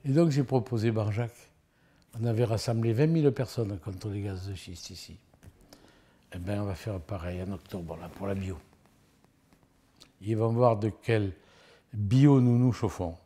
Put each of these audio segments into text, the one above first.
Et donc j'ai proposé Barjac. On avait rassemblé 20 000 personnes contre les gaz de schiste ici. Eh bien, on va faire pareil en octobre, là, pour la bio. Ils vont voir de quel bio nous nous chauffons.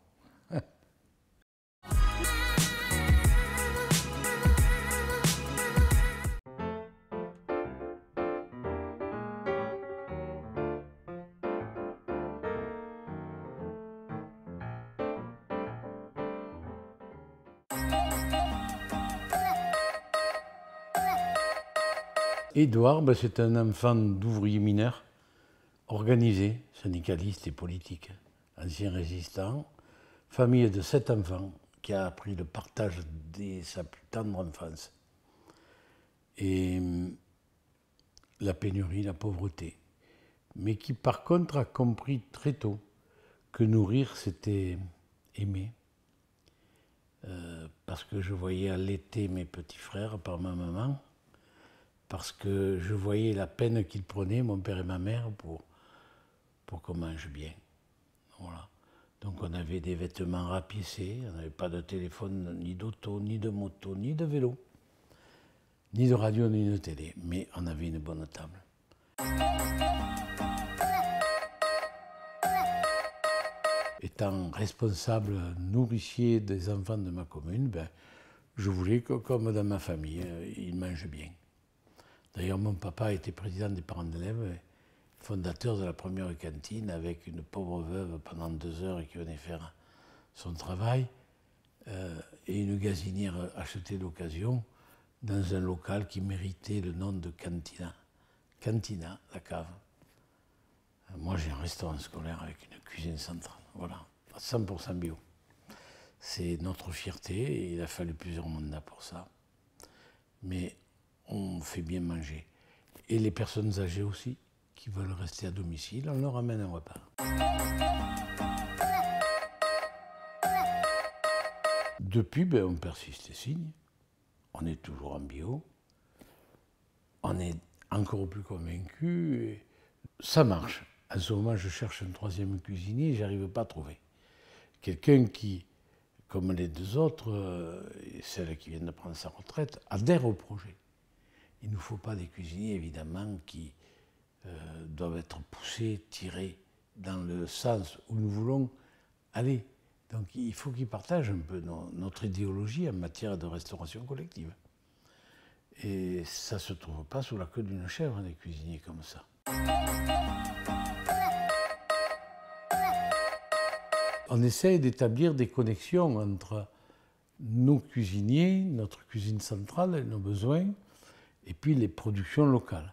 Édouard, ben, c'est un enfant d'ouvrier mineur, organisé, syndicaliste et politique, ancien résistant, famille de 7 enfants, qui a appris le partage dès sa plus tendre enfance. Et la pénurie, la pauvreté. Mais qui par contre a compris très tôt que nourrir c'était aimer. Parce que je voyais allaiter mes petits frères par ma maman, parce que je voyais la peine qu'ils prenaient, mon père et ma mère, pour qu'on mange bien. Voilà. Donc on avait des vêtements rapiécés, on n'avait pas de téléphone, ni d'auto, ni de moto, ni de vélo, ni de radio, ni de télé, mais on avait une bonne table. Étant responsable nourricier des enfants de ma commune, ben, je voulais que, comme dans ma famille, ils mangent bien. D'ailleurs, mon papa était président des parents d'élèves, fondateur de la première cantine, avec une pauvre veuve pendant 2 heures qui venait faire son travail, et une gazinière achetée d'occasion dans un local qui méritait le nom de Cantina. Cantina, la cave. Moi, j'ai un restaurant scolaire avec une cuisine centrale, voilà, à 100% bio. C'est notre fierté, et il a fallu plusieurs mandats pour ça. Mais on fait bien manger. Et les personnes âgées aussi, qui veulent rester à domicile, on leur amène un repas. Depuis, ben, on persiste et signe. On est toujours en bio. On est encore plus convaincus. Ça marche. En ce moment, je cherche un 3e cuisinier et je n'arrive pas à trouver. Quelqu'un qui, comme les 2 autres, et celle qui vient de prendre sa retraite, adhère au projet. Il ne nous faut pas des cuisiniers, évidemment, qui doivent être poussés, tirés dans le sens où nous voulons aller. Donc il faut qu'ils partagent un peu notre idéologie en matière de restauration collective. Et ça ne se trouve pas sous la queue d'une chèvre, des cuisiniers comme ça. On essaye d'établir des connexions entre nos cuisiniers, notre cuisine centrale, nos besoins, et puis les productions locales.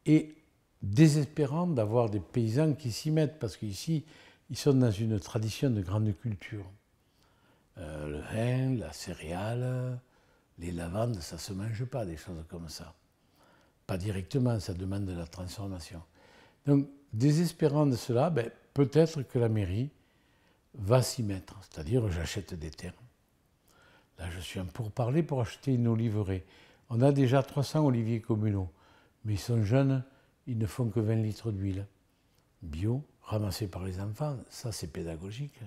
Et désespérant d'avoir des paysans qui s'y mettent, parce qu'ici, ils sont dans une tradition de grande culture. Le vin, la céréale, les lavandes, ça ne se mange pas, des choses comme ça. Pas directement, ça demande de la transformation. Donc, désespérant de cela, ben, peut-être que la mairie va s'y mettre, c'est-à-dire j'achète des terres. Là, je suis en pourparlers pour acheter une oliveraie. On a déjà 300 oliviers communaux, mais ils sont jeunes, ils ne font que 20 litres d'huile. Bio, ramassé par les enfants, ça c'est pédagogique.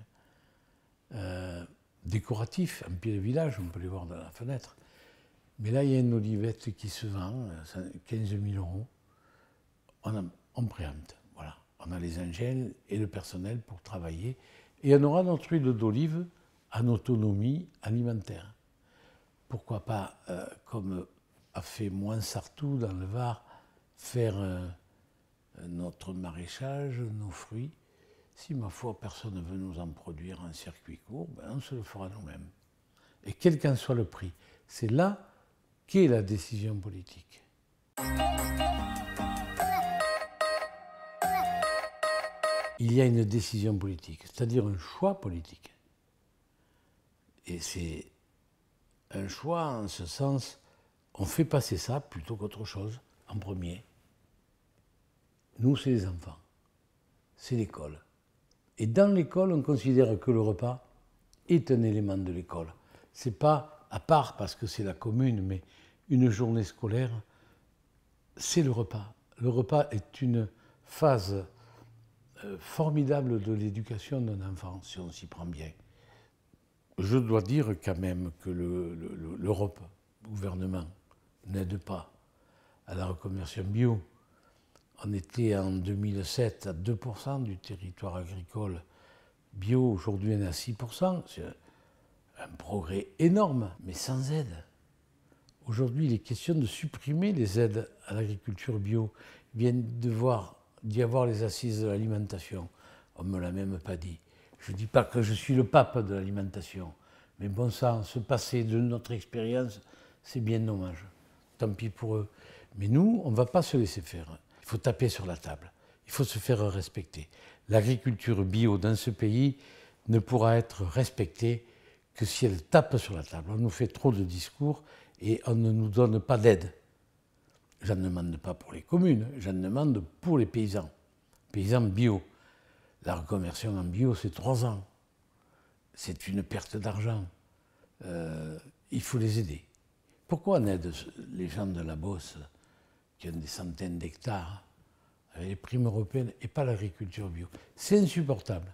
Décoratif, en pied de village, on peut les voir dans la fenêtre. Mais là, il y a une olivette qui se vend, 15 000 €. On préempte, voilà. On a les ingénieurs et le personnel pour travailler. Et on aura notre huile d'olive en autonomie alimentaire. Pourquoi pas, comme a fait Moinsartou dans le Var, faire notre maraîchage, nos fruits. Si, ma foi, personne ne veut nous en produire en circuit court, ben on se le fera nous-mêmes. Et quel qu'en soit le prix, c'est là qu'est la décision politique. Il y a une décision politique, c'est-à-dire un choix politique. Et c'est un choix en ce sens, on fait passer ça plutôt qu'autre chose en premier. Nous, c'est les enfants, c'est l'école. Et dans l'école, on considère que le repas est un élément de l'école. Ce n'est pas à part parce que c'est la commune, mais une journée scolaire, c'est le repas. Le repas est une phase formidable de l'éducation d'un enfant, si on s'y prend bien. Je dois dire quand même que l'Europe, le gouvernement, n'aide pas à la reconversion bio. On était en 2007 à 2% du territoire agricole bio, aujourd'hui on est à 6%. C'est un progrès énorme, mais sans aide. Aujourd'hui, il est question de supprimer les aides à l'agriculture bio. Il vient d'y avoir les assises de l'alimentation. On ne me l'a même pas dit. Je ne dis pas que je suis le pape de l'alimentation, mais bon sang, se passer de notre expérience, c'est bien dommage. Tant pis pour eux. Mais nous, on ne va pas se laisser faire. Il faut taper sur la table. Il faut se faire respecter. L'agriculture bio dans ce pays ne pourra être respectée que si elle tape sur la table. On nous fait trop de discours et on ne nous donne pas d'aide. J'en demande pas pour les communes, j'en demande pour les paysans. Paysans bio. La reconversion en bio, c'est 3 ans. C'est une perte d'argent. Il faut les aider. Pourquoi on aide les gens de la Beauce qui ont des centaines d'hectares avec les primes européennes et pas l'agriculture bio? C'est insupportable.